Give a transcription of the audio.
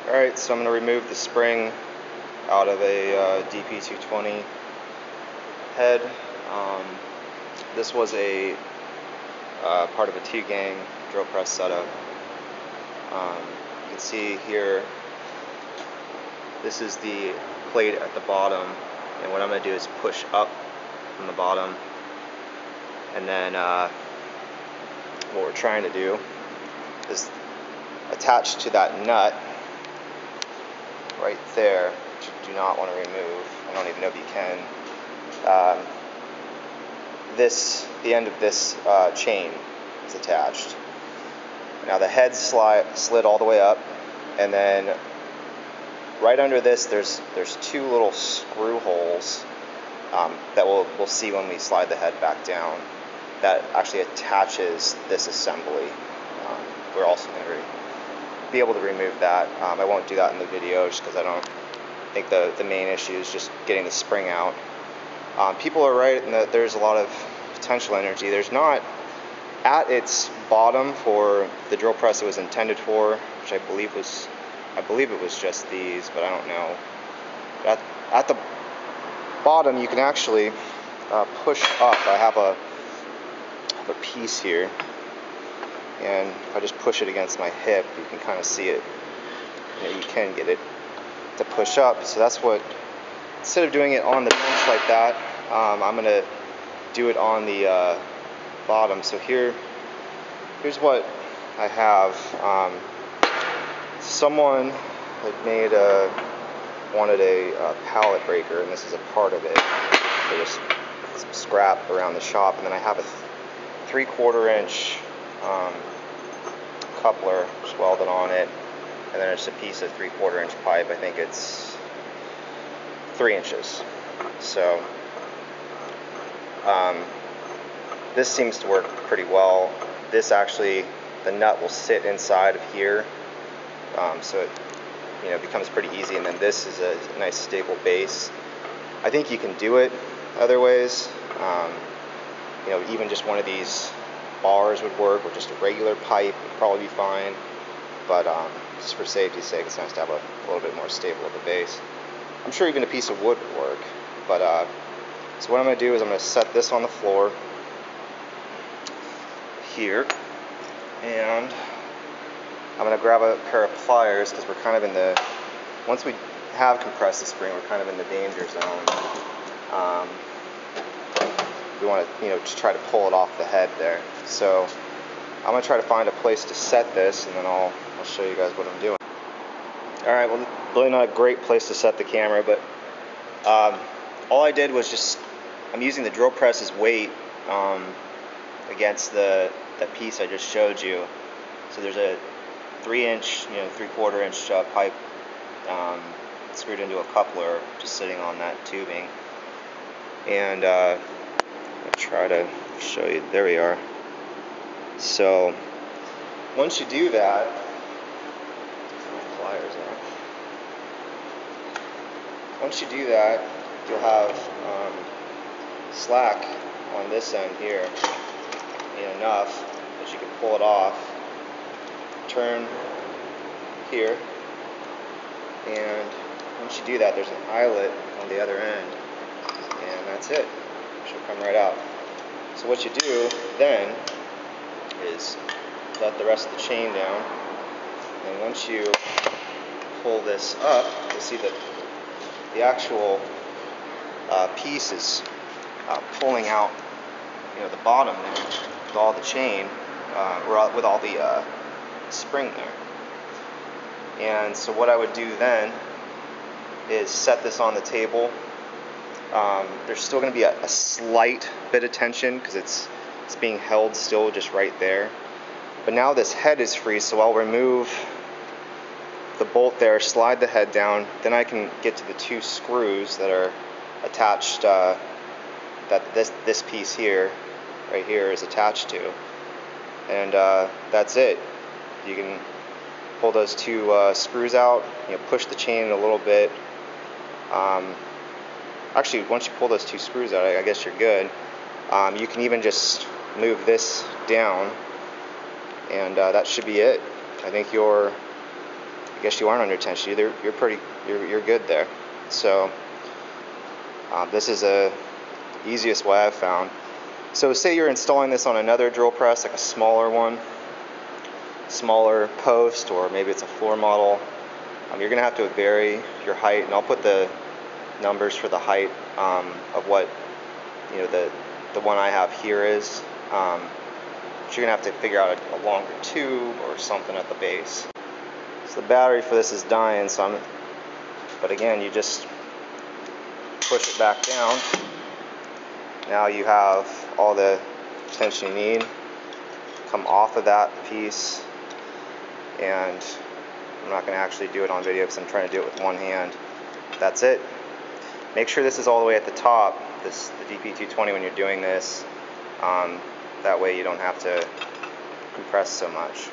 Alright, so I'm going to remove the spring out of a DP220 head. This was a part of a two-gang drill press setup. You can see here, this is the plate at the bottom, and what I'm going to do is push up from the bottom, and then what we're trying to do is attach to that nut right there, which you do not want to remove. I don't even know if you can. The end of this chain is attached. Now the head slid all the way up, and then right under this there's two little screw holes that we'll see when we slide the head back down, that actually attaches this assembly. We're also going to be able to remove that. I won't do that in the video just because I don't think the main issue is just getting the spring out. People are right in that there's a lot of potential energy. There's not at its bottom for the drill press it was intended for, which I believe it was just these, but I don't know. At the bottom you can actually push up. I have a piece here, and if I just push it against my hip, you can kind of see it. You can get it to push up. So that's what, instead of doing it on the bench like that, I'm going to do it on the bottom. So here's what I have. Someone had wanted a pallet breaker, and this is a part of it. There's some scrap around the shop, and then I have a 3/4 inch coupler just welded on it, and then it's a piece of 3/4 inch pipe. I think it's 3 inches. So this seems to work pretty well. This actually, the nut will sit inside of here, so it becomes pretty easy, and then this is a nice stable base. I think you can do it other ways. Even just one of these bars would work, or just a regular pipe would probably be fine, but just for safety's sake, it's nice to have a little bit more stable of a base. I'm sure even a piece of wood would work, but so what I'm going to do is I'm going to set this on the floor here, and I'm going to grab a pair of pliers, because we're kind of in the, once we have compressed the spring, we're kind of in the danger zone. We want to try to pull it off the head there. So I'm going to try to find a place to set this, and then I'll show you guys what I'm doing. Alright, well, really not a great place to set the camera, but all I did was just, I'm using the drill press's weight against the piece I just showed you. So there's a 3 inch, 3/4 inch pipe screwed into a coupler just sitting on that tubing, and I'll try to show you. There we are. So once you do that, pliers out. Once you do that, you'll have slack on this end here, enough that you can pull it off, turn here, and once you do that, there's an eyelet on the other end, and that's it. It should come right out. So what you do then is let the rest of the chain down, and once you pull this up, you'll see that the actual piece is pulling out the bottom there with all the chain, with all the spring there. And so what I would do then is set this on the table. There's still going to be a slight bit of tension because it's being held still just right there. But now this head is free, so I'll remove the bolt there, slide the head down, then I can get to the two screws that are attached, that this piece here, right here, is attached to. And that's it. You can pull those two screws out, push the chain a little bit. Actually, once you pull those two screws out, I guess you're good. You can even just move this down, and that should be it. I think you're guess you aren't under tension either. You're good there. So this is the easiest way I've found. So say you're installing this on another drill press, like a smaller one, smaller post, or maybe it's a floor model. You're going to have to vary your height, and I'll put the numbers for the height of what the one I have here is. So you're going to have to figure out a longer tube or something at the base. So the battery for this is dying, but again, you just push it back down. Now you have all the tension you need. Come off of that piece, and I'm not going to actually do it on video because I'm trying to do it with one hand. That's it. Make sure this is all the way at the top, the DP220, when you're doing this. That way you don't have to compress so much.